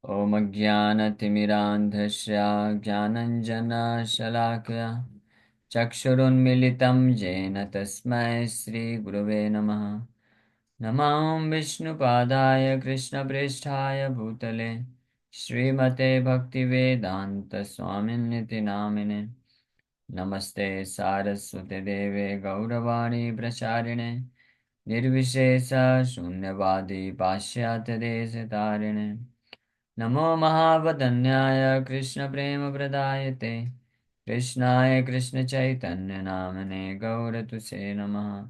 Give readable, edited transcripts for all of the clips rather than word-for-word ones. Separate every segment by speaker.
Speaker 1: ॐ अज्ञानतिमिरान्धस्य ज्ञानञ्जनशलाकया चक्षुरुन्मिलितं येन तस्मै श्रीगुरवे नमः। नमां विष्णुपादाय कृष्णप्रेष्ठाय भूतले श्रीमते भक्तिवेदान्तस्वामिन्निति नामिने। नमस्ते सारस्वते देवे गौरवाणी प्रचारिणे निर्विशेष शून्यवादी पाश्चात्यदेशतारिणे। नमो महावदन्याय कृष्णप्रेमप्रदायते कृष्णाय कृष्णचैतन्यनामने गौरतुसे नमः।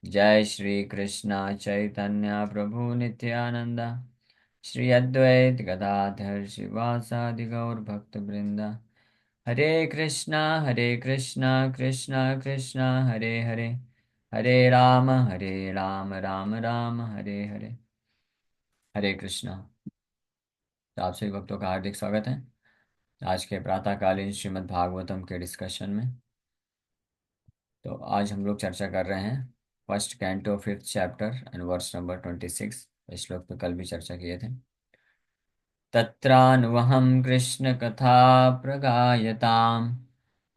Speaker 1: जय श्री कृष्ण चैतन्य प्रभु नित्यानंद श्री अद्वैत गदाधर शिवासादि गौर भक्त वृंदा। हरे कृष्णा कृष्णा कृष्णा हरे हरे, हरे राम राम राम हरे हरे। हरे कृष्णा। तो आप सभी भक्तों का हार्दिक स्वागत है आज के प्रातःकालीन श्रीमद् भागवतम के डिस्कशन में। तो आज हम लोग चर्चा कर रहे हैं first canto fifth chapter and verse number 26। इस श्लोक पे कल भी चर्चा किए थे। तत्रानुवहं कृष्ण कथा प्रगायताम्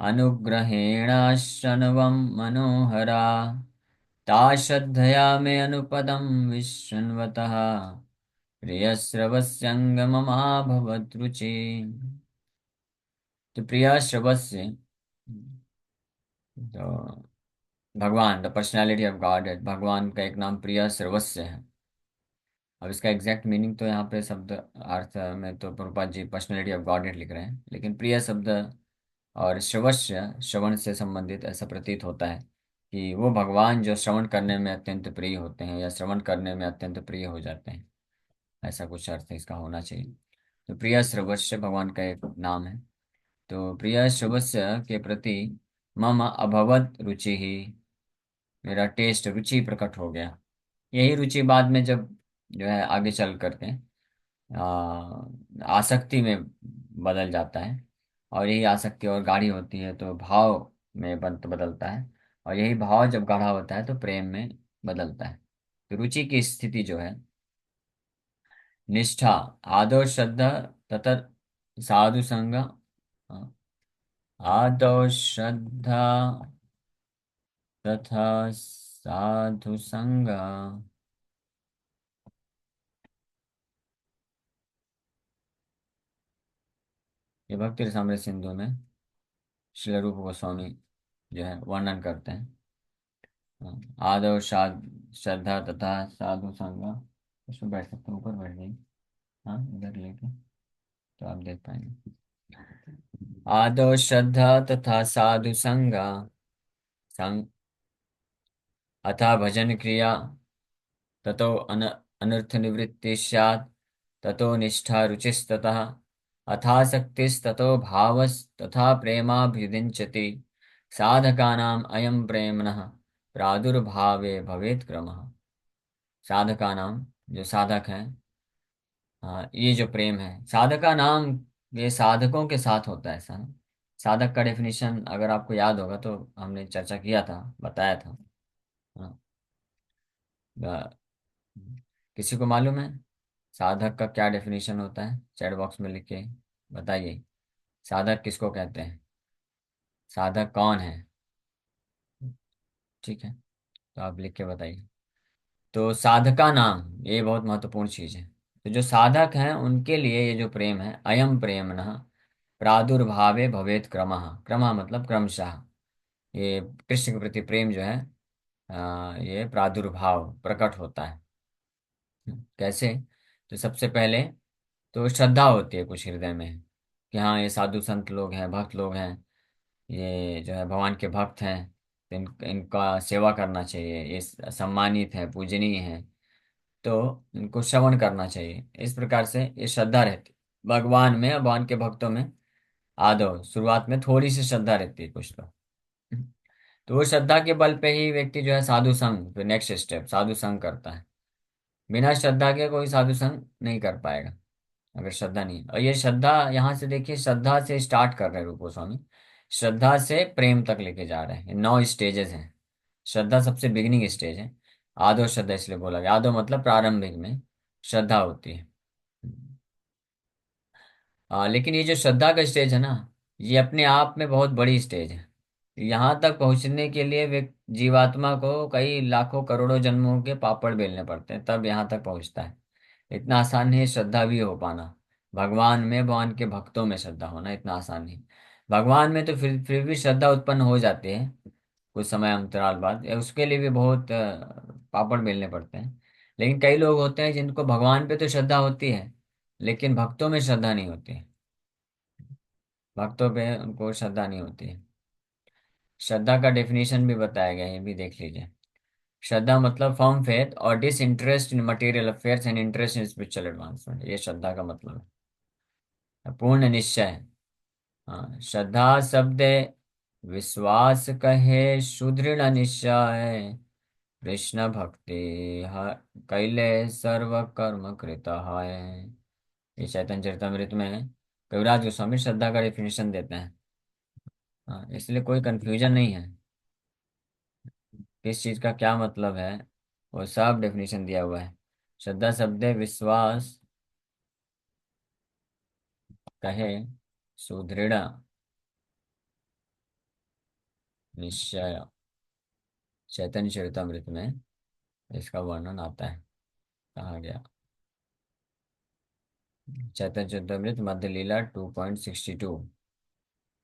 Speaker 1: अनुग्रहेणाश्रनवं मनोहरा ता श्रद्धया मे अनुपदं विशृण्वतः प्रियश्रवस्यङ्गममाभवत् रुचि। तो प्रिय श्रवस्य, तो भगवान द पर्सनैलिटी ऑफ गॉड है, भगवान का एक नाम प्रिय सर्वस्व है। अब इसका एग्जैक्ट मीनिंग तो यहाँ पे शब्द अर्थ में तो Prabhupada ji personality of God लिख रहे हैं, लेकिन प्रिय शब्द और श्रवस्य श्रवण से संबंधित ऐसा प्रतीत होता है कि वो भगवान जो श्रवण करने में अत्यंत प्रिय होते हैं या श्रवण करने में अत्यंत प्रिय हो जाते हैं, ऐसा कुछ अर्थ इसका होना चाहिए। तो प्रिय श्रवस्य भगवान का एक नाम है। तो प्रिय श्रवस्य के प्रति मम अभवत रुचि ही, मेरा टेस्ट रुचि प्रकट हो गया। यही रुचि बाद में जब जो है आगे चल करके आसक्ति में बदल जाता है, और यही आसक्ति और गाढ़ी होती है तो भाव में बदलता है, और यही भाव जब गाढ़ा होता है तो प्रेम में बदलता है। तो रुचि की स्थिति जो है निष्ठा, आदौ श्रद्धा तथा साधु संग, आदौ श्रद्धा तथा साधु संग। ये भक्ति रसामृत सिंधु में श्रील रूप गोस्वामी जो है वर्णन करते हैं। आदव श्रद्धा तथा साधु संग। उसमें बैठ सकते हैं, ऊपर बैठ जाइए। हाँ, इधर लेके तो आप देख पाएंगे। आदव श्रद्धा तथा साधु संग संग अथा भजन क्रिया ततो अनर्थ निवृत्ति स्यात् ततो निष्ठा रुचिस्ततः अथासक्तिस्ततो भावस्तथा प्रेमाभ्युदिञ्चति साधकानाम् अयं प्रेम्णः प्रादुर्भावे भवेत् क्रमः। साधका नाम, जो साधक हैं, हाँ, ये जो प्रेम है साधका नाम, ये साधकों के साथ होता है ऐसा। साधक का डेफिनेशन अगर आपको याद होगा तो हमने चर्चा किया था, बताया था। हाँ, ब- किसी को मालूम है साधक का क्या डेफिनेशन होता है? चैट बॉक्स में लिख के बताइए, साधक किसको कहते हैं, साधक कौन है? ठीक है, तो आप लिख के बताइए। तो साधका नाम ये बहुत महत्वपूर्ण चीज है। तो जो साधक हैं उनके लिए ये जो प्रेम है, अयम प्रेम न प्रादुर्भावे भवेत क्रमः। क्रमः मतलब क्रमशः। ये कृष्ण के प्रति प्रेम जो है ये प्रादुर्भाव प्रकट होता है। कैसे? तो सबसे पहले तो श्रद्धा होती है कुछ हृदय में कि हाँ ये साधु संत लोग हैं, भक्त लोग हैं, ये जो है भगवान के भक्त हैं, तो इनका सेवा करना चाहिए, ये सम्मानित है, पूजनीय है, तो इनको श्रवण करना चाहिए। इस प्रकार से ये श्रद्धा रहती भगवान में, भगवान के भक्तों में। आदो शुरुआत में थोड़ी सी श्रद्धा रहती है कुछ तो वो श्रद्धा के बल पे ही व्यक्ति जो है साधु संग, फिर नेक्स्ट स्टेप साधु संग करता है। बिना श्रद्धा के कोई साधु संग नहीं कर पाएगा अगर श्रद्धा नहीं है। और ये श्रद्धा यहाँ से देखिए, श्रद्धा से स्टार्ट कर रहे हैं रूप गोस्वामी, श्रद्धा से प्रेम तक लेके जा रहे हैं। 9 स्टेजेस हैं। श्रद्धा सबसे बिगिनिंग स्टेज है। आदो श्रद्धा इसलिए बोला गया, आदो मतलब प्रारंभिक में श्रद्धा होती है। लेकिन ये जो श्रद्धा का स्टेज है ना, ये अपने आप में बहुत बड़ी स्टेज है। यहाँ तक पहुंचने के लिए वे जीवात्मा को कई लाखों करोड़ों जन्मों के पापड़ बेलने पड़ते हैं, तब यहाँ तक पहुंचता है। इतना आसान नहीं है श्रद्धा भी हो पाना। भगवान में, भगवान के भक्तों में श्रद्धा होना इतना आसान नहीं। भगवान में तो फिर भी श्रद्धा उत्पन्न हो जाती है कुछ समय अंतराल बाद, उसके लिए भी बहुत पापड़ बेलने पड़ते हैं। लेकिन कई लोग होते हैं जिनको भगवान पे तो श्रद्धा होती है, लेकिन भक्तों में श्रद्धा नहीं होती है। भक्तों पे उनको श्रद्धा नहीं होती है। श्रद्धा का डेफिनेशन भी बताया गया है, ये भी देख लीजिए। श्रद्धा मतलब फर्म फेथ और disinterest in material affairs and interest in spiritual advancement, ये श्रद्धा का मतलब है। पूर्ण निश्चय। हाँ, श्रद्धा शब्द विश्वास कहे सुदृढ़ निश्चय, कृष्ण भक्ति कैले सर्व कर्म कृत है। ये चैतन्य चरितमृत में कविराज गोस्वामी श्रद्धा का डेफिनेशन देते हैं। हाँ, इसलिए कोई कंफ्यूजन नहीं है किस चीज का क्या मतलब है, वो सब डेफिनेशन दिया हुआ है। श्रद्धा शब्द विश्वास कहे सुदृढ़ निश्चय, चैतन्य चरितमृत में इसका वर्णन आता है। कहा गया चैतन्य चरितमृत मध्य लीला 2.62,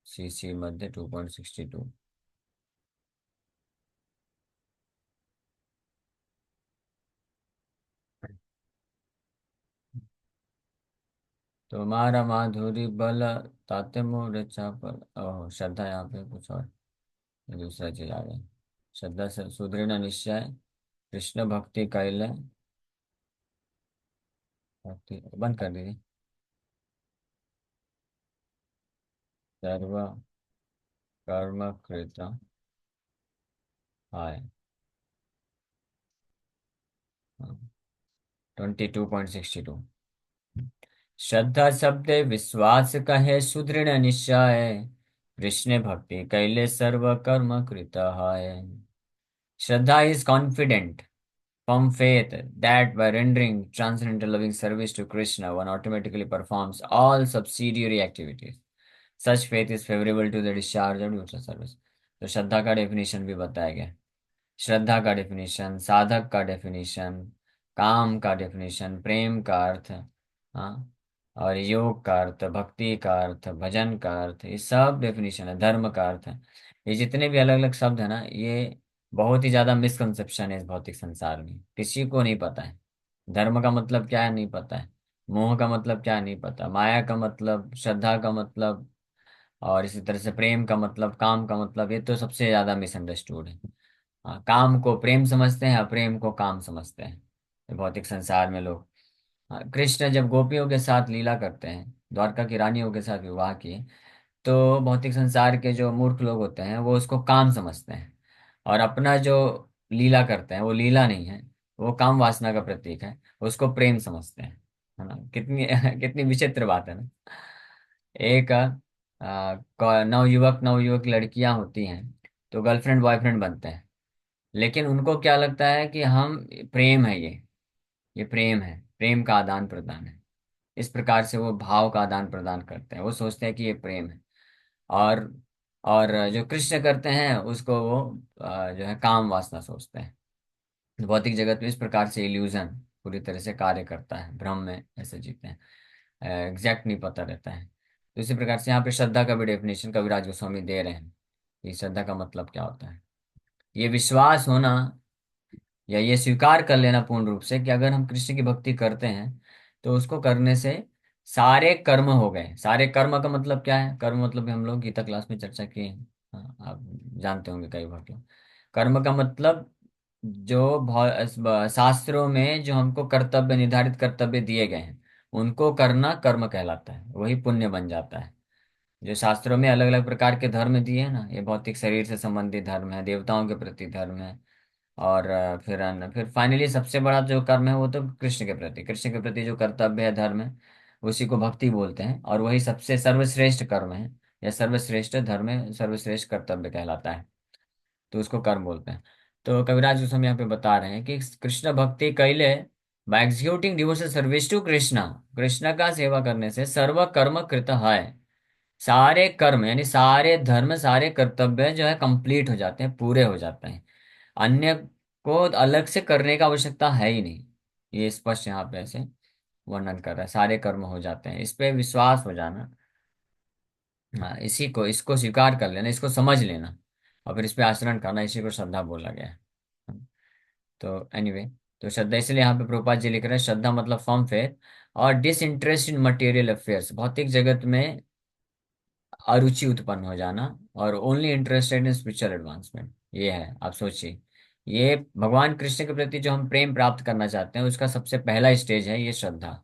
Speaker 1: सीसी मध्य 2.62। तुम्हारा माधुरी बल ताते मोर चापल, ओह श्रद्धा यहाँ पे कुछ और, ये दूसरा चीज आ गया। श्रद्धा से सुदृढ़ निश्चय, कृष्ण भक्ति कैले, भक्ति बंद कर दीजिए, सर्व कर्म कृत हाय। 22.62। श्रद्धा शब्द विश्वास कहे सुदृढ़ निश्चय, कृष्ण भक्ति कैले सर्व कर्म कृत है। Shraddha is confident firm faith that by rendering transcendental loving service to Krishna, one automatically performs all subsidiary activities. Such faith is favorable to the discharge of devotional service. तो श्रद्धा का डेफिनेशन भी बताया गया। श्रद्धा का डेफिनेशन, साधक का डेफिनेशन, काम का डेफिनेशन, प्रेम का अर्थ, हाँ, और योग का अर्थ, भक्ति का अर्थ, भजन का अर्थ, ये सब डेफिनेशन है। धर्म का अर्थ है। ये जितने भी अलग अलग शब्द है ना, ये बहुत ही ज्यादा मिसकंसेप्शन है इस भौतिक संसार में, किसी को नहीं पता है। धर्म का मतलब क्या है नहीं पता है, मोह का मतलब क्या है नहीं पता, माया का मतलब, श्रद्धा का मतलब, और इसी तरह से प्रेम का मतलब, काम का मतलब, ये तो सबसे ज्यादा मिसअंडरस्टूड है। हाँ, काम को प्रेम समझते हैं, प्रेम को काम समझते हैं ये भौतिक संसार में लोग। हाँ, कृष्ण जब गोपियों के साथ लीला करते हैं, द्वारका की रानियों के साथ विवाह किए, तो भौतिक संसार के जो मूर्ख लोग होते हैं वो उसको काम समझते हैं, और अपना जो लीला करते हैं वो लीला नहीं है, वो काम वासना का प्रतीक है, उसको प्रेम समझते हैं। है ना, कितनी कितनी विचित्र बात है ना। एक नवयुवक नवयुवक लड़कियां होती हैं, तो गर्लफ्रेंड बॉयफ्रेंड बनते हैं, लेकिन उनको क्या लगता है कि हम, प्रेम है ये प्रेम है, प्रेम का आदान प्रदान है। इस प्रकार से वो भाव का आदान प्रदान करते हैं, वो सोचते हैं कि ये प्रेम है। और और जो कृष्ण करते हैं उसको वो जो है काम वासना सोचते हैं। भौतिक जगत में इस प्रकार से इल्यूजन पूरी तरह से कार्य करता है, भ्रम में ऐसे जीते हैं, एग्जैक्ट नहीं पता रहता है। तो इसी प्रकार से यहाँ पे श्रद्धा का भी डेफिनेशन कविराज गोस्वामी दे रहे हैं कि श्रद्धा का मतलब क्या होता है। ये विश्वास होना या ये स्वीकार कर लेना पूर्ण रूप से कि अगर हम कृष्ण की भक्ति करते हैं तो उसको करने से सारे कर्म हो गए। सारे कर्म का मतलब क्या है, कर्म मतलब भी हम लोग गीता क्लास में चर्चा किए हैं। हाँ, आप जानते होंगे कई बार। कर्म का मतलब जो शास्त्रों में जो हमको कर्तव्य, निर्धारित कर्तव्य दिए गए हैं, उनको करना कर्म कहलाता है, वही पुण्य बन जाता है। जो शास्त्रों में अलग अलग प्रकार के धर्म दिए हैं ना, ये भौतिक शरीर से संबंधित धर्म है, देवताओं के प्रति धर्म है, और फिर फाइनली सबसे बड़ा जो कर्म है वो तो कृष्ण के प्रति, कृष्ण के प्रति जो कर्तव्य है, धर्म है, उसी को भक्ति बोलते हैं, और वही सबसे सर्वश्रेष्ठ कर्म है, या सर्वश्रेष्ठ धर्म है, सर्वश्रेष्ठ कर्तव्य कहलाता है, तो उसको कर्म बोलते हैं। तो कविराज गोस्वामी यहाँ पे बता रहे हैं कि कृष्ण भक्ति कैले by executing devotional service to Krishna, Krishna का सेवा करने से सर्व कर्म कृत है, सारे कर्म यानी सारे धर्म सारे कर्तव्य जो है कंप्लीट हो जाते हैं, पूरे हो जाते हैं। अन्य को अलग से करने का आवश्यकता है ही नहीं। ये स्पष्ट यहाँ पे ऐसे वर्णन कर रहा है, सारे कर्म हो जाते हैं, इस पे विश्वास हो जाना। हाँ, इसी को इसको स्वीकार कर लेना, इसको समझ लेना और फिर इस पे आचरण करना, इसी को श्रद्धा बोला गया है। तो एनीवे, तो श्रद्धा इसलिए यहाँ पे प्रभुपाद जी लिख रहे हैं, श्रद्धा मतलब फर्म फेथ और डिसइंटरेस्ट इन मटेरियल अफेयर्स, भौतिक जगत में अरुचि उत्पन्न हो जाना, और only interested in spiritual advancement. ये है, आप सोचिए, ये भगवान कृष्ण के प्रति जो हम प्रेम प्राप्त करना चाहते हैं उसका सबसे पहला स्टेज है ये श्रद्धा।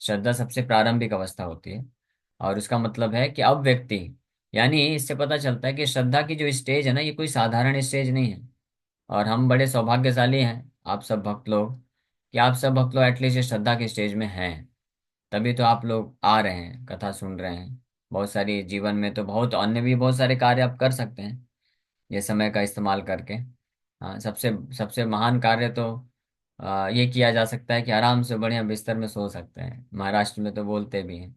Speaker 1: श्रद्धा सबसे प्रारंभिक अवस्था होती है, और उसका मतलब है कि अब व्यक्ति, यानी इससे पता चलता है कि श्रद्धा की जो स्टेज है ना, ये कोई साधारण स्टेज नहीं है। और हम बड़े सौभाग्यशाली हैं, आप सब भक्त लोग, कि आप सब भक्त लोग एटलीस्ट श्रद्धा के स्टेज में हैं। तभी तो आप लोग आ रहे हैं, कथा सुन रहे हैं। बहुत सारी जीवन में तो बहुत अन्य भी बहुत सारे कार्य आप कर सकते हैं ये समय का इस्तेमाल करके। हाँ, सबसे सबसे महान कार्य तो ये किया जा सकता है कि आराम से बढ़िया बिस्तर में सो सकते हैं। महाराष्ट्र में तो बोलते भी हैं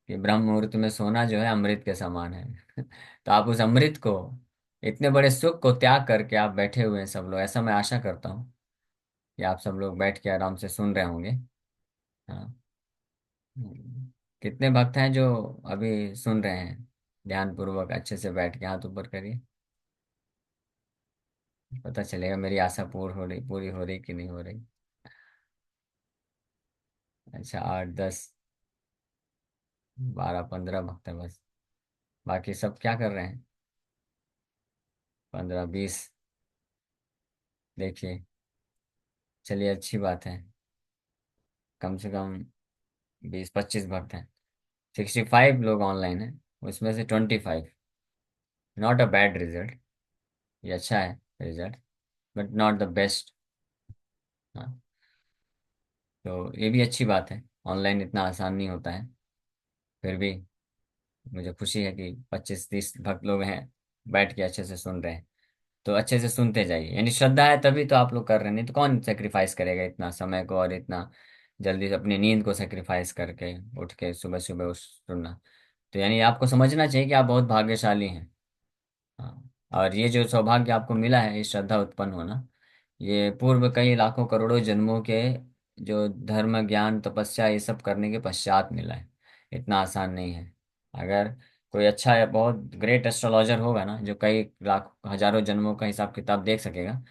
Speaker 1: कि ब्रह्म मुहूर्त में सोना जो है अमृत के समान है। तो आप उस अमृत को, इतने बड़े सुख को त्याग करके आप बैठे हुए हैं सब लोग, ऐसा मैं आशा करता हूँ कि आप सब लोग बैठ के आराम से सुन रहे होंगे। हाँ। कितने भक्त हैं जो अभी सुन रहे हैं ध्यान पूर्वक अच्छे से बैठ के? हाथ ऊपर करिए, पता चलेगा मेरी आशा पूरी हो रही कि नहीं हो रही। अच्छा, 8 10 12 15 भक्त हैं बस, बाकी सब क्या कर रहे हैं? 15 20, देखिए, चलिए अच्छी बात है। कम से कम 20 25 भक्त हैं। 65 लोग ऑनलाइन हैं, उसमें से 25, नॉट अ बैड रिजल्ट। ये अच्छा है result, but not the best. हाँ, तो ये भी अच्छी बात है, ऑनलाइन इतना आसान नहीं होता है। फिर भी मुझे खुशी है कि 25 30 भक्त लोग हैं, बैठ के अच्छे से सुन रहे हैं। तो अच्छे से सुनते जाइए, यानी श्रद्धा है तभी तो आप लोग कर रहे हैं, नहीं तो कौन सेक्रीफाइस करेगा इतना समय को और इतना जल्दी से अपनी नींद को सेक्रीफाइस करके उठ के सुबह सुबह उस सुनना। तो यानी आपको समझना चाहिए कि आप बहुत भाग्यशाली हैं। हाँ, और ये जो सौभाग्य आपको मिला है, ये श्रद्धा उत्पन्न होना, ये पूर्व कई लाखों करोड़ों जन्मों के जो धर्म ज्ञान तपस्या ये सब करने के पश्चात मिला है। इतना आसान नहीं है। अगर कोई अच्छा या बहुत ग्रेट एस्ट्रोलॉजर होगा ना, जो कई लाख हजारों जन्मों का हिसाब किताब देख सकेगा,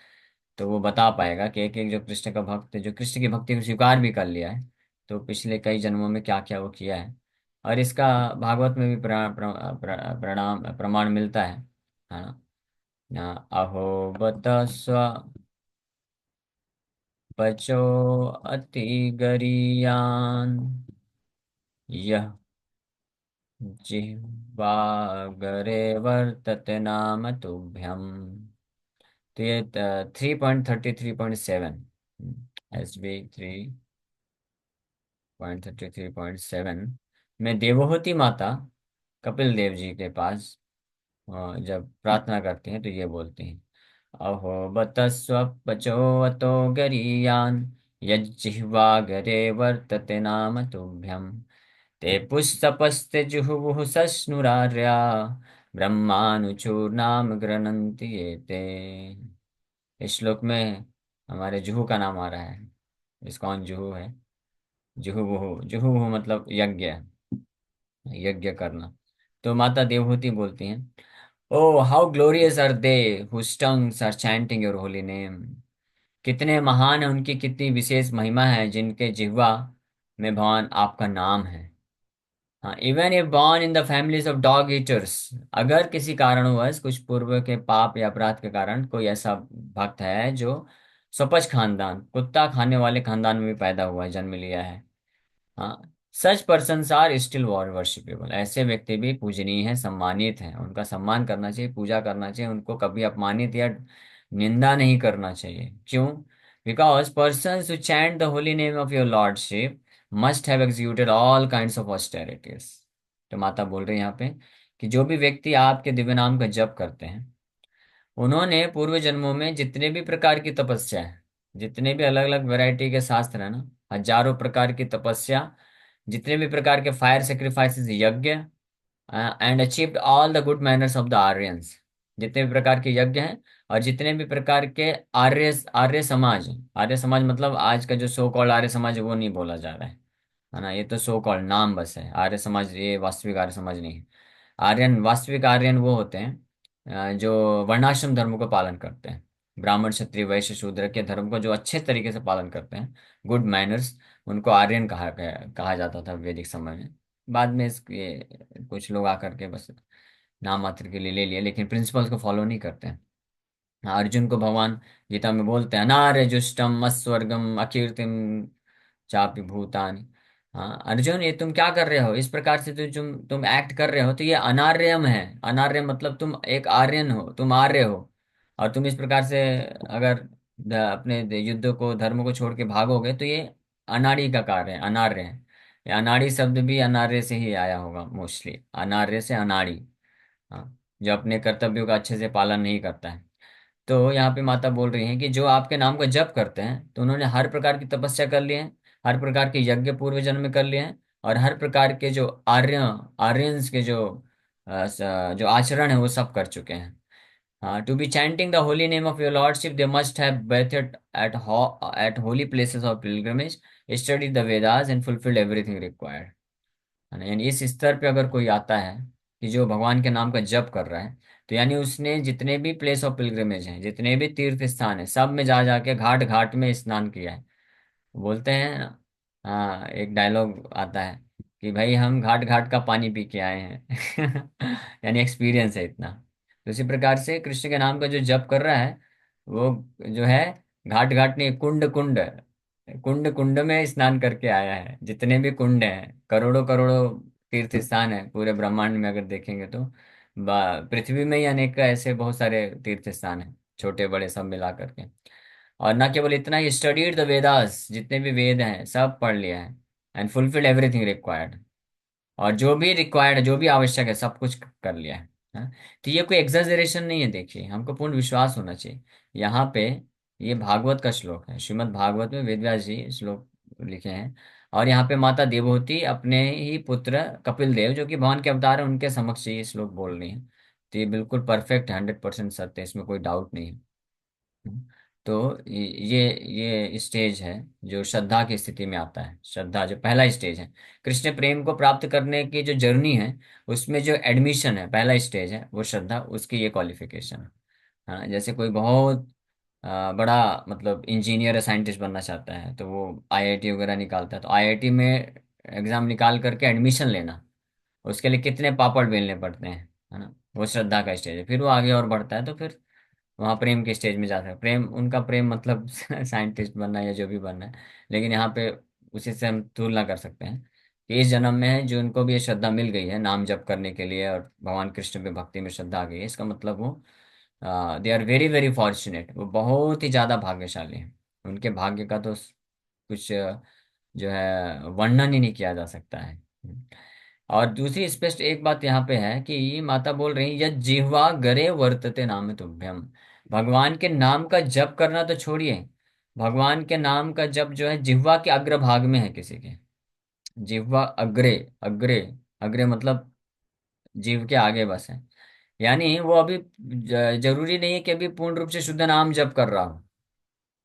Speaker 1: तो वो बता पाएगा कि एक एक जो कृष्ण का भक्त है, जो कृष्ण की भक्ति को स्वीकार भी कर लिया है, तो पिछले कई जन्मों में क्या क्या वो किया है। और इसका भागवत में भी प्रमाण मिलता है। हाँ, अहो बत स्व पचो अति गरीयान, यह जिह्वाग्रे वर्तते नाम तुभ्यम। तो ये 3.33.7, SB 3.33.7 में देवहूति माता कपिल देव जी के पास जब प्रार्थना करती हैं तो ये बोलती हैं, अहो बत स्वपचोऽतो गरीयान् यज्जिह्वागरे वर्तते नाम तुभ्यम्, ते पुस्तपस्ते जुहुः सस्नुरार्या ब्रह्मानुचूर्णाम गृह्णन्ति ये ते। इस श्लोक में हमारे जुहू का नाम आ रहा है। इसकॉन जुहू है। जुहू जुहू मतलब यज्ञ, यज्ञ करना। तो माता देवहूति बोलती हैं, O how glorious are they whose tongues are chanting your holy name। कितने महान है उनकी, कितनी विशेष महिमा है जिनके जिह्वा में भगवान आपका नाम है। हाँ, even if born in the families of dog eaters, अगर किसी कारणवश कुछ पूर्व के पाप या अपराध के कारण कोई ऐसा भक्त है जो स्वपच खानदान, कुत्ता खाने वाले खानदान में भी पैदा हुआ है, जन्म लिया है, हाँ, such person are still worshipable, ऐसे व्यक्ति भी पूजनीय है, सम्मानित है, उनका सम्मान करना चाहिए, पूजा करना चाहिए, उनको कभी अपमानित या निंदा नहीं करना चाहिए। क्यों? Because person who chant the holy name of your lordship must have executed all kinds of austerities। तो माता बोल रही है यहाँ पे कि जो भी व्यक्ति आपके दिव्य नाम का जप करते हैं, उन्होंने पूर्व जन्मों में जितने भी प्रकार की तपस्या है, जितने भी अलग अलग वैरायटी के शास्त्र है ना, हजारों प्रकार की तपस्या, जितने भी प्रकार के फायर सेक्रीफाइसेस, यज्ञ, and achieved all the good manners of the Aryans, जितने भी प्रकार के यज्ञ हैं, और जितने भी प्रकार के आर्य आर्य समाज, आर्य समाज मतलब आज का जो सो कॉल्ड आर्य समाज है वो नहीं बोला जा रहा है ना, ये तो सो कॉल्ड नाम बस है, आर्य समाज ये वास्तविक आर्य समाज नहीं है। आर्यन, वास्तविक आर्यन वो होते हैं जो वर्णाश्रम धर्म को पालन करते हैं, ब्राह्मण क्षत्रिय वैश्य शूद्र के धर्म को जो अच्छे तरीके से पालन करते हैं, गुड मैनर्स, उनको आर्यन कहा जाता था वैदिक समय में। बाद में इसके कुछ लोग आकर के बस नाम मात्र के लिए ले लिए, लेकिन प्रिंसिपल्स को फॉलो नहीं करते हैं। अर्जुन को भगवान गीता में बोलते हैं, अनार्य जुष्टम अस्वर्गम अकीर्तिम चापि भूतानि। हाँ अर्जुन, ये तुम क्या कर रहे हो, इस प्रकार से तो तुम एक्ट कर रहे हो तो ये अनार्यम है। अनार्य मतलब तुम एक आर्यन हो, तुम आर्य हो, और तुम इस प्रकार से अगर अपने युद्ध को धर्म को छोड़ के भागोगे तो ये अनाड़ी का कार्य है, अनार्य है। ये अनाड़ी शब्द भी अनार्य से ही आया होगा मोस्टली, अनार्य से अनाड़ी। हाँ, जो अपने कर्तव्यों का अच्छे से पालन नहीं करता है। तो यहाँ पे माता बोल रही हैं कि जो आपके नाम का जप करते हैं तो उन्होंने हर प्रकार की तपस्या कर ली है, हर प्रकार के यज्ञ पूर्व जन्म में कर लिए हैं, और हर प्रकार के जो आर्यंस के जो आचरण है वो सब कर चुके हैं। हाँ, to be chanting the holy name of your lordship they must have bathed at holy places of pilgrimage, studied the Vedas and fulfilled everything required। है ना, यानी इस स्तर पे अगर कोई आता है कि जो भगवान के नाम का जप कर रहा है, तो यानी उसने जितने भी प्लेस ऑफ पिलग्रिमेज हैं, जितने भी तीर्थ स्थान है, सब में जा जाके घाट घाट में स्नान किया है। बोलते हैं ना, हाँ एक डायलॉग आता है कि भाई हम घाट घाट का पानी पी के आए हैं। यानी एक्सपीरियंस है इतना। तो इसी प्रकार से कृष्ण के नाम का जो जप कर रहा है वो जो है घाट घाट नहीं, कुंड कुंड, कुंड कुंड में स्नान करके आया है। जितने भी कुंड हैं, करोड़ों करोड़ों तीर्थ स्थान है पूरे ब्रह्मांड में अगर देखेंगे तो, पृथ्वी में ही अनेक ऐसे बहुत सारे तीर्थ स्थान हैं, छोटे बड़े सब मिला करके। और ना केवल इतना ही, स्टडीड द वेदास, जितने भी वेद हैं सब पढ़ लिया है, एंड फुलफिल्ड एवरीथिंग रिक्वायर्ड, और जो भी रिक्वायर्ड है, जो भी आवश्यक है, सब कुछ कर लिया है। हाँ? तो ये कोई एग्जैजरेशन नहीं है, देखिए हमको पूर्ण विश्वास होना चाहिए। यहाँ पे ये भागवत का श्लोक है, श्रीमद् भागवत में वेदव्यास जी श्लोक लिखे हैं, और यहाँ पे माता देवहूति अपने ही पुत्र कपिल देव जो कि भगवान के अवतार है उनके समक्ष ये श्लोक बोल रही हैं। तो ये बिल्कुल परफेक्ट 100% सत्य है, इसमें कोई डाउट नहीं है। तो ये स्टेज है जो श्रद्धा की स्थिति में आता है। श्रद्धा जो पहला स्टेज है, कृष्ण प्रेम को प्राप्त करने की जो जर्नी है, उसमें जो एडमिशन है, पहला स्टेज है वो श्रद्धा, उसकी ये क्वालिफिकेशन है। हाँ, जैसे कोई बहुत बड़ा मतलब इंजीनियर या साइंटिस्ट बनना चाहता है तो वो आईआईटी वगैरह निकालता है, तो आईआईटी में एग्जाम निकाल करके एडमिशन लेना, उसके लिए कितने पापड़ बेलने पड़ते हैं, है ना। वो श्रद्धा का स्टेज है, फिर वो आगे और बढ़ता है तो फिर वहाँ प्रेम के स्टेज में जाता है। प्रेम, उनका प्रेम मतलब साइंटिस्ट बनना या जो भी बनना है, लेकिन यहाँ पे उसी से हम तुलना कर सकते हैं कि इस जन्म में जो उनको भी ये श्रद्धा मिल गई है नाम जप करने के लिए, और भगवान कृष्ण पे भक्ति में श्रद्धा आ गई है, इसका मतलब वो they are very very fortunate, वो बहुत ही ज़्यादा भाग्यशाली हैं। उनके भाग्य का तो कुछ जो है वर्णन ही नहीं किया जा सकता है। और दूसरी स्पष्ट एक बात यहाँ पे है कि माता बोल रही है, यद जिह्वा गरे वर्तते नाम तुभ्यम। भगवान के नाम का जप करना तो छोड़िए, भगवान के नाम का जप जो है जिह्वा के अग्रभाग में है किसी के, जिह्वा अग्रे, अग्रे, अग्रे मतलब जीव के आगे बस है। यानी वो अभी जरूरी नहीं है कि अभी पूर्ण रूप से शुद्ध नाम जप कर रहा हो।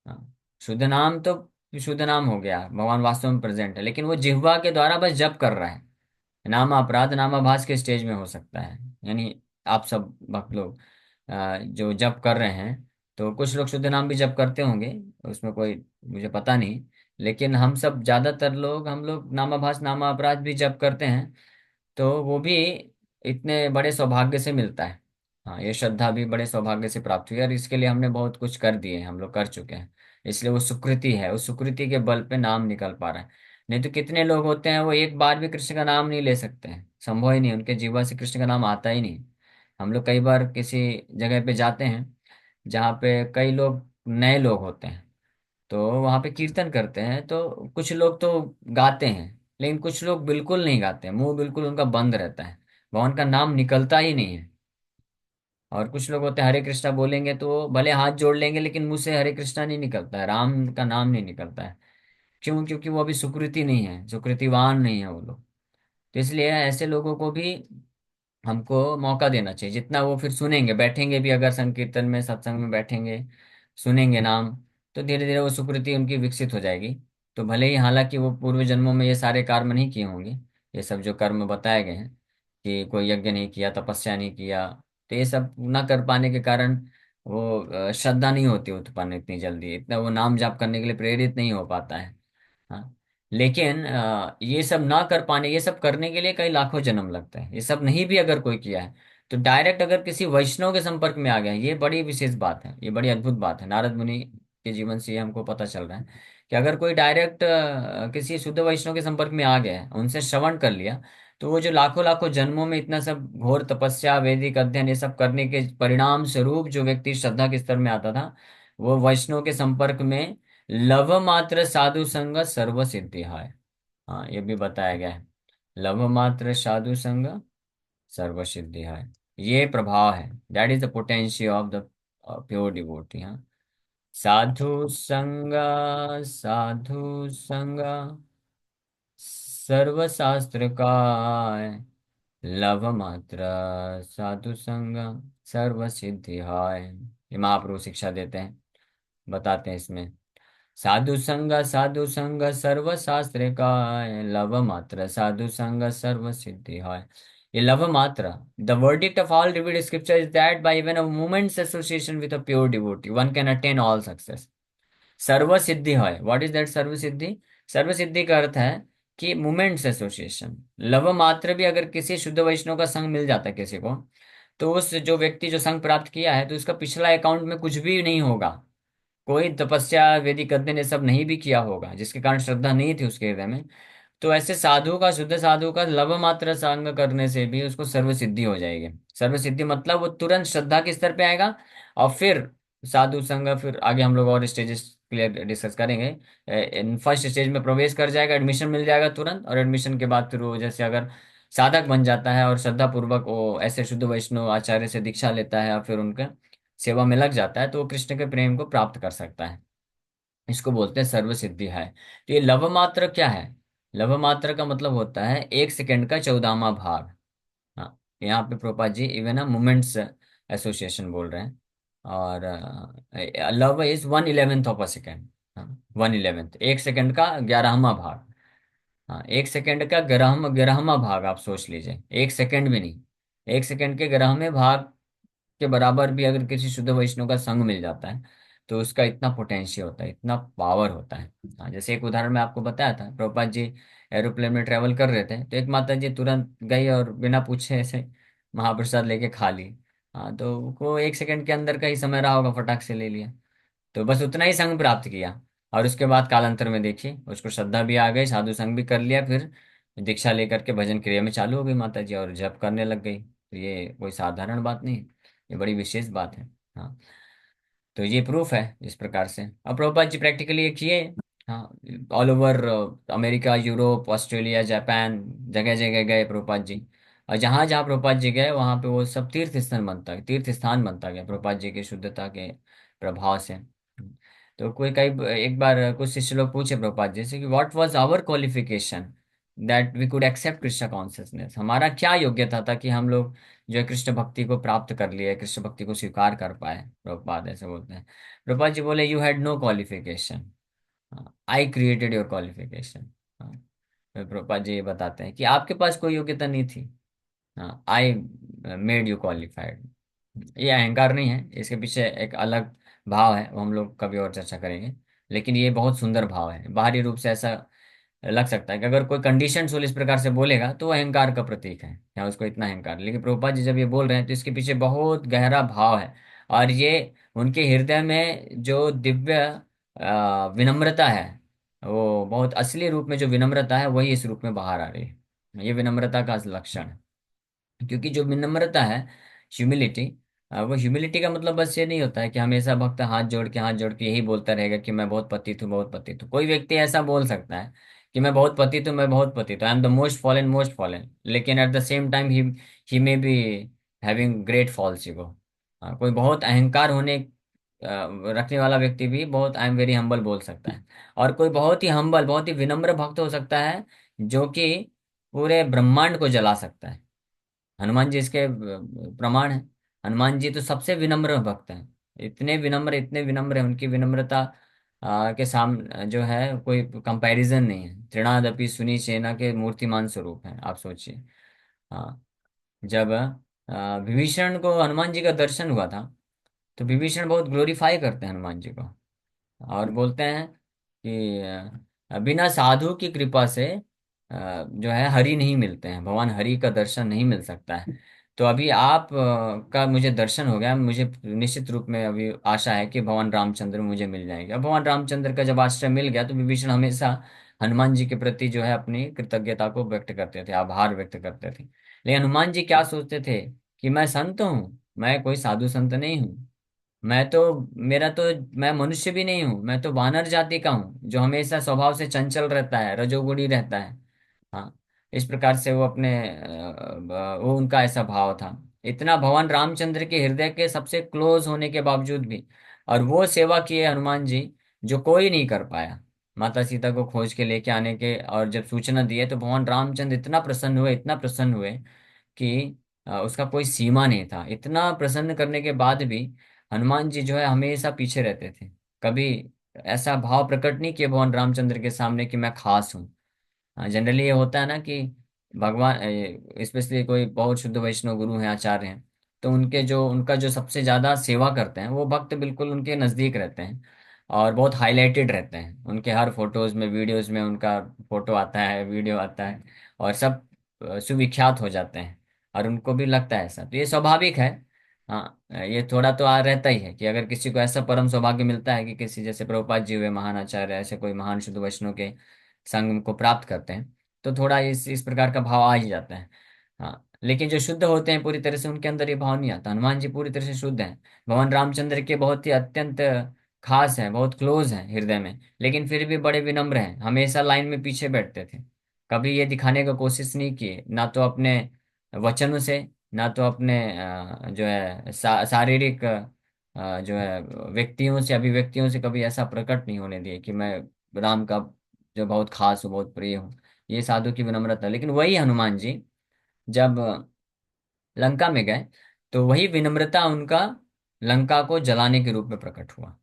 Speaker 1: हाँ, शुद्ध नाम तो शुद्ध नाम हो गया, भगवान वास्तव में प्रेजेंट है, लेकिन वो जिह्वा के द्वारा बस जप कर रहा है। नाम अपराध नामाभास के स्टेज में हो सकता है। यानी आप सब भक्त लोग जो जप कर रहे हैं, तो कुछ लोग शुद्ध नाम भी जप करते होंगे, उसमें कोई मुझे पता नहीं, लेकिन हम सब ज्यादातर लोग, हम लोग नामाभास नामा अपराध भी जप करते हैं, तो वो भी इतने बड़े सौभाग्य से मिलता है। हाँ, ये श्रद्धा भी बड़े सौभाग्य से प्राप्त हुई है, और इसके लिए हमने बहुत कुछ कर दिए, हम लोग कर चुके हैं, इसलिए वो सुकृति है, उस सुकृति के बल पे नाम निकल पा रहा है। नहीं तो कितने लोग होते हैं वो एक बार भी कृष्ण का नाम नहीं ले सकते हैं, संभव ही नहीं, उनके जीवा से कृष्ण का नाम आता ही नहीं। हम लोग कई बार किसी जगह पे जाते हैं जहाँ पे कई लोग नए लोग होते हैं, तो वहाँ पे कीर्तन करते हैं, तो कुछ लोग तो गाते हैं, लेकिन कुछ लोग बिल्कुल नहीं गाते हैं, मुंह बिल्कुल उनका बंद रहता है, भगवान का नाम निकलता ही नहीं है। और कुछ लोग होते हैं हरे कृष्णा बोलेंगे तो भले हाथ जोड़ लेंगे लेकिन मुंह से हरे कृष्णा नहीं निकलता है, राम का नाम नहीं निकलता है। क्यों? क्योंकि वो अभी सुकृति नहीं है, सुकृतिवान नहीं है वो लोग। तो इसलिए ऐसे लोगों को भी हमको मौका देना चाहिए। जितना वो फिर सुनेंगे, बैठेंगे भी अगर संकीर्तन में, सत्संग में बैठेंगे, सुनेंगे नाम, तो धीरे धीरे वो सुकृति उनकी विकसित हो जाएगी। तो भले ही हालांकि वो पूर्व जन्मों में ये सारे कर्म नहीं किए होंगे, ये सब जो कर्म बताए गए हैं कि कोई यज्ञ नहीं किया, तपस्या नहीं किया, तो ये सब ना कर पाने के कारण वो श्रद्धा नहीं होती उत्पन्न इतनी जल्दी, इतना वो नाम जाप करने के लिए प्रेरित नहीं हो पाता है। हाँ। लेकिन ये सब ना कर पाने, ये सब करने के लिए कई लाखों जन्म लगता है। ये सब नहीं भी अगर कोई किया है तो डायरेक्ट अगर किसी वैष्णव के संपर्क में आ गया है, ये बड़ी विशेष बात है, ये बड़ी अद्भुत बात है। नारद मुनि के जीवन से ये हमको पता चल रहा है कि अगर कोई डायरेक्ट किसी शुद्ध वैष्णव के संपर्क में आ गया है, उनसे श्रवण कर लिया, तो वो जो लाखों लाखों जन्मों में इतना सब घोर तपस्या, वैदिक अध्ययन, ये सब करने के परिणाम स्वरूप जो व्यक्ति श्रद्धा के स्तर में आता था, वो वैष्णव के संपर्क में लव मात्र साधु संग सर्व सिद्धि है। हाँ, ये भी बताया गया है। लव मात्र साधु संग सर्व सिद्धि है, ये प्रभाव है। That is the potential of the pure devotee. हाँ, साधु संग, साधु संग सर्व शास्त्र का, लव मात्र साधु संग सर्व सिद्धि है। ये महाप्रभु शिक्षा देते हैं, बताते हैं इसमें। साधु संग सर्व शास्त्र का, लव मात्र साधु संग सर्व सिद्धि है। ये लव मात्र, the verdict of all revealed scripture is that by even a moment's association with a pure devotee one can attain all success। सर्व सिद्धि है, व्हाट इज दैट सर्व सिद्धि? सर्व सिद्धि का अर्थ है कि मोमेंट्स एसोसिएशन, लव मात्र भी अगर किसी शुद्ध वैष्णव का संग मिल जाता है किसी को, तो उस जो व्यक्ति जो संग प्राप्त किया है, तो उसका पिछला अकाउंट में कुछ भी नहीं होगा। कोई तपस्या, वैदिक अध्ययन ये सब नहीं भी किया होगा, जिसके कारण श्रद्धा नहीं थी उसके हृदय में, तो ऐसे साधु का, शुद्ध साधु का लव मात्र संग करने से भी उसको सर्व सिद्धि हो जाएगी। सर्व सिद्धि मतलब वो तुरंत श्रद्धा के स्तर पे आएगा, और फिर साधु संग, फिर आगे हम लोग और स्टेजेस क्लियर डिस्कस करेंगे। इन फर्स्ट स्टेज में प्रवेश कर जाएगा, एडमिशन मिल जाएगा तुरंत, और एडमिशन के बाद फिर वो जैसे अगर साधक बन जाता है और श्रद्धा पूर्वक वो ऐसे शुद्ध वैष्णव आचार्य से दीक्षा लेता है और फिर उनका सेवा में लग जाता है, तो वो कृष्ण के प्रेम को प्राप्त कर सकता है। इसको बोलते हैं सर्व सिद्धि है। तो ये लव मात्र क्या है? लव मात्र का मतलब होता है 1 सेकंड का 14वां भाग। हाँ, यहाँ पे प्रोपा जी इवन मोमेंट्स एसोसिएशन बोल रहे हैं। और love is 1/11 of a second. हाँ, 1/11, 1 सेकंड का 11वां भाग। हाँ, 1 सेकंड का ग्यारहवां भाग आप सोच लीजिए, 1 सेकंड भी नहीं, 1 सेकंड के 11वें भाग के बराबर भी अगर किसी शुद्ध वैष्णव का संग मिल जाता है, तो उसका इतना पोटेंशियल होता है, इतना पावर होता है। हाँ, जैसे एक उदाहरण मैं आपको बताया था, प्रभुपाद जी एरोप्लेन में ट्रेवल कर रहे थे, तो एक माता जी तुरंत गई और बिना पूछे ऐसे महाप्रसाद लेके खा ली। हाँ, तो वो 1 सेकंड के अंदर का ही समय रहा होगा, फटाक से ले लिया। तो बस उतना ही संग प्राप्त किया, और उसके बाद कालांतर में देखिए उसको श्रद्धा भी आ गई, साधु संग भी कर लिया, फिर दीक्षा लेकर के भजन क्रिया में चालू हो गई माता जी, और जप करने लग गई। तो ये कोई साधारण बात नहीं है, ये बड़ी विशेष बात है। हाँ, तो ये प्रूफ है इस प्रकार से। अब प्रभुपाद जी प्रैक्टिकली ये किए। हाँ, all over America, Europe, Australia, Japan, जगह जगह गए प्रभुपाद जी। और जहाँ जहाँ प्रभुपाद जी गए वहाँ पे वो सब तीर्थ स्थान बनता गया प्रभुपाद जी की शुद्धता के प्रभाव से। तो कोई कई एक बार कुछ शिष्य लोग पूछे प्रभुपाद जी से कि what was our qualification that we could accept Krishna consciousness, हमारा क्या योग्यता था कि हम लोग जो है कृष्ण भक्ति को प्राप्त कर लिए, कृष्ण भक्ति को स्वीकार कर पाए। प्रभुपाद ऐसे बोलते हैं। प्रभुपाद जी बोले, you had no qualification, I created your qualification. फिर प्रभुपाद जी ये बताते हैं कि आपके पास कोई योग्यता नहीं थी, हाँ, आई मेड यू क्वालिफाइड। ये अहंकार नहीं है, इसके पीछे एक अलग भाव है, वो हम लोग कभी और चर्चा करेंगे। लेकिन ये बहुत सुंदर भाव है। बाहरी रूप से ऐसा लग सकता है कि अगर कोई कंडीशन सोल इस प्रकार से बोलेगा तो वो अहंकार का प्रतीक है, या उसको इतना अहंकार। लेकिन प्रभुपाद जी जब ये बोल रहे हैं तो इसके पीछे बहुत गहरा भाव है। और ये उनके हृदय में जो दिव्य विनम्रता है, वो बहुत असली रूप में जो विनम्रता है वही इस रूप में बाहर आ रही है। ये विनम्रता का लक्षण है। क्योंकि जो विनम्रता है, ह्यूमिलिटी, वो ह्यूमिलिटी का मतलब बस ये नहीं होता है कि हमेशा भक्त हाथ जोड़ के यही बोलता रहेगा कि मैं बहुत पतित हूँ, बहुत पतित हूँ। कोई व्यक्ति ऐसा बोल सकता है कि मैं बहुत पतित हूँ, मैं बहुत पतित हूँ, I am the most fallen, लेकिन at the same time he may be having great false ego. कोई बहुत अहंकार रखने वाला व्यक्ति भी बहुत आई एम वेरी हम्बल बोल सकता है। और कोई बहुत ही हम्बल, बहुत ही विनम्र भक्त हो सकता है, जो कि पूरे ब्रह्मांड को जला सकता है। हनुमान जी इसके प्रमाण है। हनुमान जी तो सबसे विनम्र भक्त हैं। इतने विनम्र हैं, उनकी विनम्रता के सामने जो है कोई कंपैरिजन नहीं है। तृणादपि सुनी सेना के मूर्तिमान स्वरूप है, आप सोचिए। हाँ, जब विभीषण को हनुमान जी का दर्शन हुआ था, तो विभीषण बहुत ग्लोरीफाई करते हैं हनुमान जी को, और बोलते हैं कि बिना साधु की कृपा से जो है हरि नहीं मिलते हैं, भगवान हरि का दर्शन नहीं मिल सकता है। तो अभी आप का मुझे दर्शन हो गया, मुझे निश्चित रूप में अभी आशा है कि भगवान रामचंद्र मुझे मिल जाएंगे। अब भगवान रामचंद्र का जब आश्रय मिल गया, तो विभीषण हमेशा हनुमान जी के प्रति जो है अपनी कृतज्ञता को व्यक्त करते थे, आभार व्यक्त करते थे। लेकिन हनुमान जी क्या सोचते थे कि मैं संत हूँ, मैं कोई साधु संत नहीं हूँ। मैं तो मेरा तो मैं मनुष्य भी नहीं हूं, मैं तो वानर जाति का हूँ, जो हमेशा स्वभाव से चंचल रहता है, रजोगुणी रहता है। हाँ, इस प्रकार से वो अपने वो उनका ऐसा भाव था। इतना भगवान रामचंद्र के हृदय के सबसे क्लोज होने के बावजूद भी, और वो सेवा किए हनुमान जी जो कोई नहीं कर पाया। माता सीता को खोज के लेके आने के, और जब सूचना दिए तो भगवान रामचंद्र इतना प्रसन्न हुए, इतना प्रसन्न हुए कि उसका कोई सीमा नहीं था। इतना प्रसन्न करने के बाद भी हनुमान जी जो है हमेशा पीछे रहते थे। कभी ऐसा भाव प्रकट नहीं किए भगवान रामचंद्र के सामने कि मैं खास हूँ। जनरली ये होता है ना कि भगवान, स्पेशली कोई बहुत शुद्ध वैष्णव गुरु हैं, आचार्य हैं, तो उनका जो सबसे ज्यादा सेवा करते हैं वो भक्त बिल्कुल उनके नजदीक रहते हैं, और बहुत हाईलाइटेड रहते हैं। उनके हर फोटोज में, वीडियोज में उनका फोटो आता है, वीडियो आता है, और सब सुविख्यात हो जाते हैं। और उनको भी लगता है ऐसा, तो ये स्वाभाविक है। हाँ, ये थोड़ा तो आ रहता ही है कि अगर किसी को ऐसा परम सौभाग्य मिलता है कि किसी जैसे प्रभुपाद जी हुए महान आचार्य, ऐसे कोई महान शुद्ध वैष्णव के संग को प्राप्त करते हैं, तो थोड़ा इस प्रकार का भाव आ ही जाता है। हाँ, लेकिन जो शुद्ध होते हैं पूरी तरह से, उनके अंदर ये भाव नहीं आता। हनुमान जी पूरी तरह से शुद्ध हैं, भगवान रामचंद्र के बहुत ही अत्यंत खास हैं, बहुत क्लोज हैं हृदय में, लेकिन फिर भी बड़े विनम्र हैं, हमेशा लाइन में पीछे बैठते थे। कभी ये दिखाने का कोशिश नहीं किए, ना तो अपने वचनों से, ना तो अपने जो है शारीरिक जो है व्यक्तियों से, अभिव्यक्तियों से कभी ऐसा प्रकट नहीं होने दिए कि मैं राम का जो बहुत खास हूँ, बहुत प्रिय हूँ। ये साधु की विनम्रता। लेकिन वही हनुमान जी जब लंका में गए, तो वही विनम्रता उनका लंका को जलाने के रूप में प्रकट हुआ।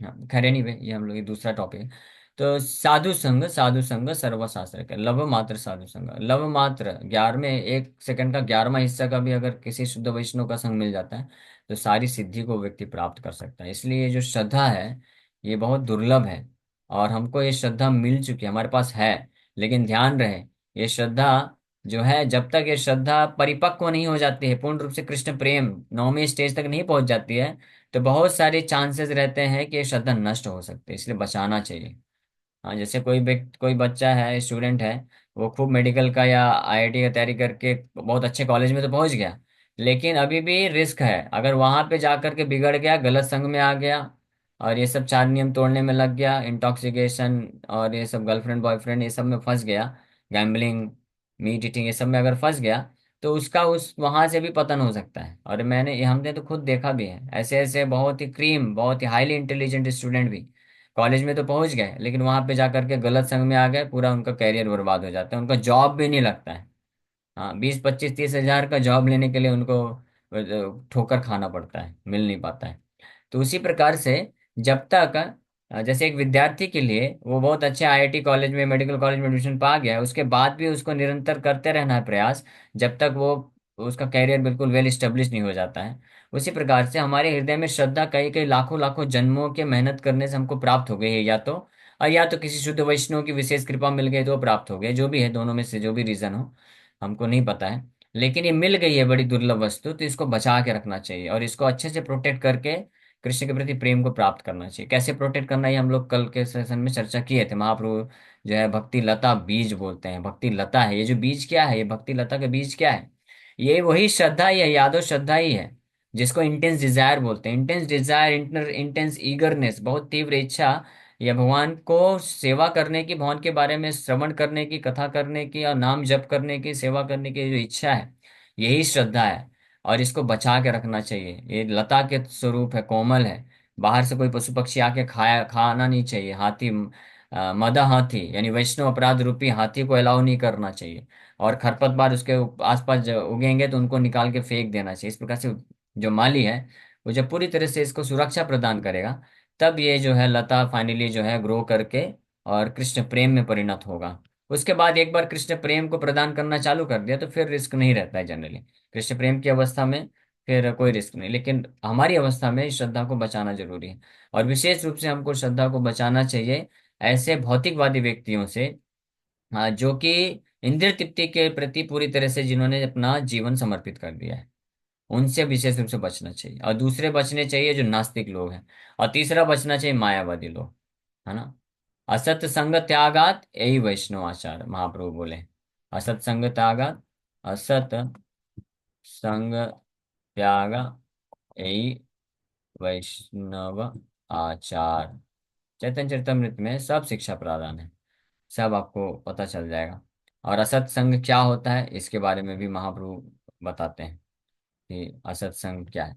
Speaker 1: हाँ, खैर एनीवे, ये हम लोग ये दूसरा टॉपिक है। तो साधु संग सर्वशास्त्र के लव मात्र साधु संग, लव मात्र 11वें 1 सेकंड का 11वां हिस्सा का भी अगर किसी शुद्ध वैष्णव का संग मिल जाता है, तो सारी सिद्धि को व्यक्ति प्राप्त कर सकता है। इसलिए ये जो श्रद्धा है, ये बहुत दुर्लभ है, और हमको ये श्रद्धा मिल चुकी है, हमारे पास है। लेकिन ध्यान रहे, ये श्रद्धा जो है, जब तक ये श्रद्धा परिपक्व नहीं हो जाती है, पूर्ण रूप से कृष्ण प्रेम 9वें स्टेज तक नहीं पहुंच जाती है, तो बहुत सारे चांसेस रहते हैं कि ये श्रद्धा नष्ट हो सकती है। इसलिए बचाना चाहिए। हाँ, जैसे कोई बच्चा है, स्टूडेंट है, वो खूब मेडिकल का या आईआईटी का तैयारी करके बहुत अच्छे कॉलेज में तो पहुंच गया, लेकिन अभी भी रिस्क है। अगर वहां पे जाकर के बिगड़ गया, गलत संग में आ गया, और ये सब 4 नियम तोड़ने में लग गया, इंटॉक्सिकेशन और ये सब गर्लफ्रेंड बॉयफ्रेंड ये सब में फंस गया, गैम्बलिंग, मीट ईटिंग ये सब में अगर फंस गया, तो उसका उस वहां से भी पतन हो सकता है। और हमने तो खुद देखा भी है, ऐसे ऐसे बहुत ही बहुत ही हाईली इंटेलिजेंट स्टूडेंट भी कॉलेज में तो पहुंच गए, लेकिन वहां पे जाकर के गलत संग में आ गए, पूरा उनका कैरियर बर्बाद हो जाता है, उनका जॉब भी नहीं लगता है। हाँ, 20 25 30 हजार का जॉब लेने के लिए उनको ठोकर खाना पड़ता है, मिल नहीं पाता है। तो उसी प्रकार से जब तक जैसे एक विद्यार्थी के लिए वो बहुत अच्छे आईआईटी कॉलेज में, मेडिकल कॉलेज में एडमिशन पा गया है, उसके बाद भी उसको निरंतर करते रहना है प्रयास, जब तक वो उसका कैरियर बिल्कुल वेल स्टेब्लिश नहीं हो जाता है। उसी प्रकार से हमारे हृदय में श्रद्धा कई कई लाखों लाखों जन्मों के मेहनत करने से हमको प्राप्त हो गई है, या तो किसी शुद्ध वैष्णव की विशेष कृपा मिल गई तो प्राप्त हो गए, जो भी है, दोनों में से जो भी रीजन हो, हमको नहीं पता है। लेकिन ये मिल गई है बड़ी दुर्लभ वस्तु, तो इसको बचा के रखना चाहिए, और इसको अच्छे से प्रोटेक्ट करके कृष्ण के प्रति प्रेम को प्राप्त करना चाहिए। कैसे प्रोटेक्ट करना, ये हम लोग कल के सेशन में चर्चा किए थे। महाप्रभु जो है भक्ति लता बीज बोलते हैं, भक्ति लता है ये जो बीज, क्या है ये भक्ति लता का बीज क्या है? ये वही श्रद्धा ही है, यादव श्रद्धा ही है, जिसको इंटेंस डिजायर बोलते हैं। इंटेंस डिजायर, इंटेंस ईगरनेस, बहुत तीव्र इच्छा, या भगवान को सेवा करने की, भगवान के बारे में श्रवण करने की, कथा करने की, और नाम जप करने की, सेवा करने की जो इच्छा है, यही श्रद्धा है। और इसको बचा के रखना चाहिए। ये लता के स्वरूप है, कोमल है। बाहर से कोई पशु पक्षी आके खाना नहीं चाहिए। हाथी, मदा हाथी यानी वैष्णव अपराध रूपी हाथी को अलाउ नहीं करना चाहिए। और खरपतवार उसके आसपास जो उगेंगे तो उनको निकाल के फेंक देना चाहिए। इस प्रकार से जो माली है वो जब पूरी तरह से इसको सुरक्षा प्रदान करेगा, तब ये जो है लता फाइनली जो है ग्रो करके और कृष्ण प्रेम में परिणत होगा। उसके बाद एक बार कृष्ण प्रेम को प्रदान करना चालू कर दिया तो फिर रिस्क नहीं रहता है जनरली। कृष्ण प्रेम की अवस्था में फिर कोई रिस्क नहीं, लेकिन हमारी अवस्था में श्रद्धा को बचाना जरूरी है। और विशेष रूप से हमको श्रद्धा को बचाना चाहिए ऐसे भौतिकवादी व्यक्तियों से, जो कि इंद्रिय तृप्ति के प्रति पूरी तरह से जिन्होंने अपना जीवन समर्पित कर दिया है, उनसे विशेष रूप से बचना चाहिए। और दूसरे बचने चाहिए जो नास्तिक लोग हैं। और तीसरा बचना चाहिए मायावादी लोग, है ना। असत संग त्यागात यही वैष्णव आचार, महाप्रभु बोले। असत संग त्यागात, असत संग त्याग यही वैष्णव आचार। चैतन्य चरितमृत में सब शिक्षा प्रदान है, सब आपको पता चल जाएगा। और असत संग क्या होता है इसके बारे में भी महाप्रभु बताते हैं कि असत संग क्या है।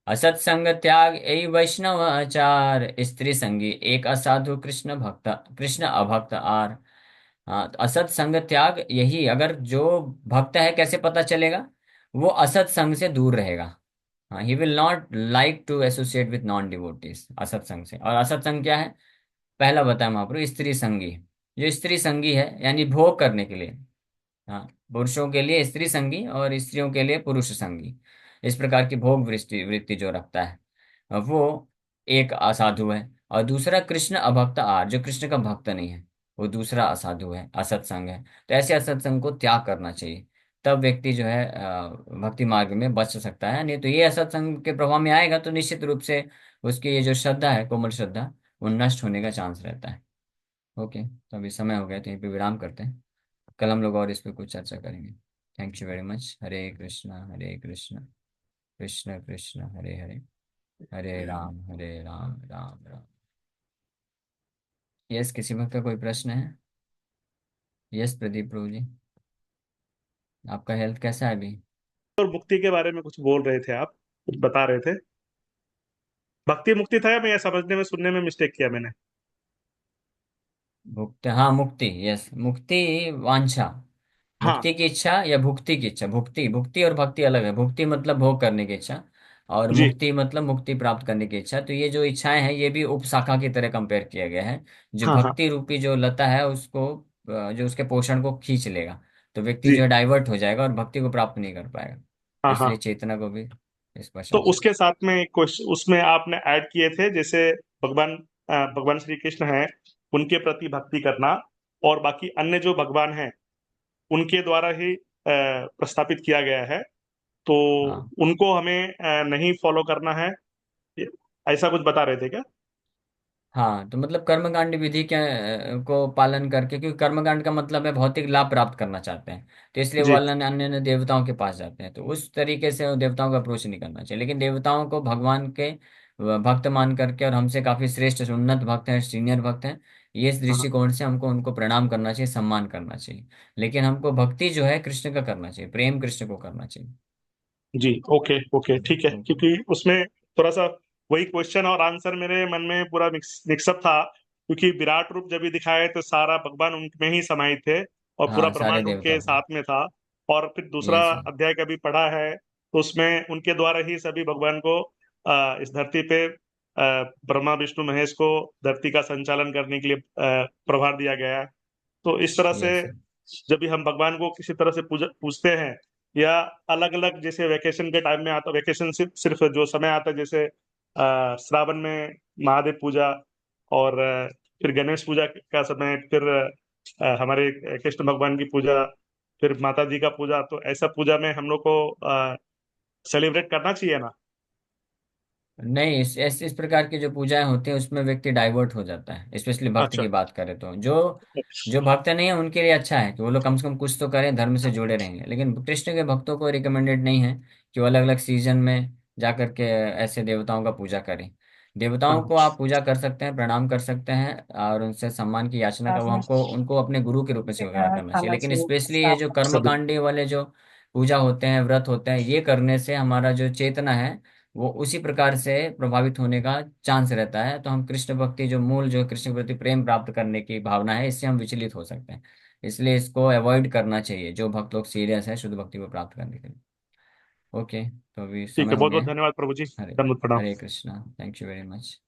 Speaker 1: असत संग त्याग यही वैष्णव आचार, स्त्री संगी एक असाधु कृष्ण भक्त, कृष्ण अभक्त आर। हाँ, तो असत संग त्याग यही, अगर जो भक्त है कैसे पता चलेगा, वो असत संग से दूर रहेगा। हाँ, he will not like to associate with non devotees, असत संग से। और असत संग क्या है, पहला बताया महाप्रभु, स्त्री संगी। जो स्त्री संगी है यानी भोग करने के लिए, हाँ, पुरुषों के लिए स्त्री संगी और स्त्रियों के लिए पुरुष संगी, इस प्रकार की भोग वृत्ति वृत्ति जो रखता है, वो एक असाधु है। और दूसरा कृष्ण अभक्त आर, जो कृष्ण का भक्त नहीं है, वो दूसरा असाधु है, असत्संग है। तो ऐसे असत्संग को त्याग करना चाहिए, तब व्यक्ति जो है भक्ति मार्ग में बच सकता है। नहीं तो ये असत्संग के प्रभाव में आएगा तो निश्चित रूप से उसकी ये जो श्रद्धा है, कोमल श्रद्धा, वो नष्ट होने का चांस रहता है। ओके, तो अभी समय हो गया तो यहीं पे विराम करते हैं। कल हम लोग और इस पे कुछ चर्चा करेंगे। Thank you very much. Hare Krishna Krishna Krishna Hare Hare, Hare Ram Ram Ram. Yes, किसी भक्त का कोई प्रश्न है? यस प्रदीप प्रभु जी, आपका हेल्थ कैसा है अभी?
Speaker 2: और मुक्ति के बारे में कुछ बोल रहे थे आप, कुछ बता रहे थे। भक्ति मुक्ति था या मैं ये समझने में सुनने में मिस्टेक किया मैंने?
Speaker 1: भुक्ति, हाँ मुक्ति, यस मुक्ति, वांछा,
Speaker 2: हाँ।
Speaker 1: मुक्ति की इच्छा या भुक्ति की इच्छा। भुक्ति, भुक्ति और भक्ति अलग है। भुक्ति मतलब भोग करने की इच्छा, और
Speaker 2: जी।
Speaker 1: मुक्ति मतलब मुक्ति प्राप्त करने की इच्छा। तो ये जो इच्छाएं हैं ये भी उपशाखा की तरह कंपेयर किया गया है। जो
Speaker 2: हाँ हाँ।
Speaker 1: भक्ति रूपी जो लता है उसको, जो उसके पोषण को खींच लेगा, तो व्यक्ति जो
Speaker 2: जी।
Speaker 1: है डाइवर्ट हो जाएगा और भक्ति को प्राप्त नहीं कर पाएगा। तो
Speaker 2: हाँ
Speaker 1: इसलिए
Speaker 2: हाँ।
Speaker 1: चेतना को भी स्पर्श
Speaker 2: तो
Speaker 1: होना चाहिए।
Speaker 2: उसके साथ में एक क्वेश्चन उसमें आपने ऐड किए थे, जैसे भगवान भगवान श्री कृष्ण हैं, उनके प्रति भक्ति करना, और बाकी अन्य जो भगवान हैं उनके द्वारा ही प्रस्थापित किया गया है, तो
Speaker 1: हाँ
Speaker 2: उनको हमें नहीं फॉलो करना है, ऐसा कुछ बता रहे थे क्या?
Speaker 1: हाँ, तो मतलब कर्मकांड विधि के को पालन करके, क्योंकि कर्मकांड का मतलब है भौतिक लाभ प्राप्त करना चाहते हैं, तो इसलिए वो
Speaker 2: जी।
Speaker 1: अन्य अन्य अन्य देवताओं के पास जाते हैं। तो उस तरीके से वो देवताओं का अप्रोच नहीं करना चाहिए, लेकिन देवताओं को भगवान के भक्त मान करके, और हमसे काफी श्रेष्ठ उन्नत भक्त हैं, सीनियर भक्त हैं, ये इस
Speaker 2: हाँ।
Speaker 1: दृष्टिकोण से हमको उनको प्रणाम करना चाहिए, सम्मान करना चाहिए। लेकिन हमको भक्ति जो है कृष्ण का करना चाहिए, प्रेम कृष्ण को करना चाहिए।
Speaker 2: जी। ओके ओके, ठीक है,
Speaker 1: ओके।
Speaker 2: क्योंकि उसमें थोड़ा सा वही क्वेश्चन और आंसर मेरे मन में पूरा मिक्सअप था, क्योंकि विराट रूप जब भी दिखाए तो सारा भगवान उनमें ही समाहित थे और पूरा
Speaker 1: हाँ, सारे
Speaker 2: ब्रह्मांड
Speaker 1: देवता
Speaker 2: उनके
Speaker 1: थे।
Speaker 2: साथ में था। और फिर दूसरा
Speaker 1: यस।
Speaker 2: अध्याय कभी पढ़ा है तो उसमें उनके द्वारा ही सभी भगवान को इस धरती पे ब्रह्मा विष्णु महेश को धरती का संचालन करने के लिए प्रभार दिया गया है। तो इस तरह से
Speaker 1: यस।
Speaker 2: जब भी हम भगवान को किसी तरह से पूछते हैं, या अलग अलग, जैसे वेकेशन के टाइम में आता, वेकेशन सिर्फ जो समय आता है, जैसे श्रावण में महादेव पूजा, और फिर गणेश पूजा का समय, फिर हमारे कृष्ण भगवान की पूजा, फिर माता जी का पूजा, तो ऐसा पूजा में हम लोग को सेलिब्रेट करना चाहिए ना?
Speaker 1: नहीं, इस प्रकार की जो पूजाएं होती हैं उसमें व्यक्ति डाइवर्ट हो जाता है, स्पेशली भक्त
Speaker 2: अच्छा।
Speaker 1: की बात करें तो। जो जो भक्त नहीं है उनके लिए अच्छा है कि वो लोग कम से कम कुछ तो करें, धर्म से जुड़े रहेंगे। लेकिन कृष्ण के भक्तों को रिकमेंडेड नहीं है कि वो अलग अलग सीजन में जा करके ऐसे देवताओं का पूजा करें। देवताओं
Speaker 2: हाँ।
Speaker 1: को आप पूजा कर सकते हैं, प्रणाम कर सकते हैं, और उनसे सम्मान की याचना का, वो हमको उनको अपने गुरु के रूप में स्वीकार करना चाहिए। लेकिन स्पेशली ये जो
Speaker 2: सभी।
Speaker 1: कर्मकांडी वाले जो पूजा होते हैं, व्रत होते हैं, ये करने से हमारा जो चेतना है वो उसी प्रकार से प्रभावित होने का चांस रहता है। तो हम कृष्ण भक्ति, जो मूल जो कृष्ण के प्रति प्रेम प्राप्त करने की भावना है, इससे हम विचलित हो सकते हैं। इसलिए इसको अवॉइड करना चाहिए जो भक्त लोग सीरियस है शुद्ध भक्ति को प्राप्त करने के लिए। ओके, तो अभी
Speaker 2: ठीक
Speaker 1: समय
Speaker 2: है,
Speaker 1: हो
Speaker 2: बहुत
Speaker 1: गया
Speaker 2: बहुत
Speaker 1: है।
Speaker 2: धन्यवाद प्रभु जी।
Speaker 1: हरे
Speaker 2: दंडवत प्रणाम।
Speaker 1: Hare Krishna, thank you very much.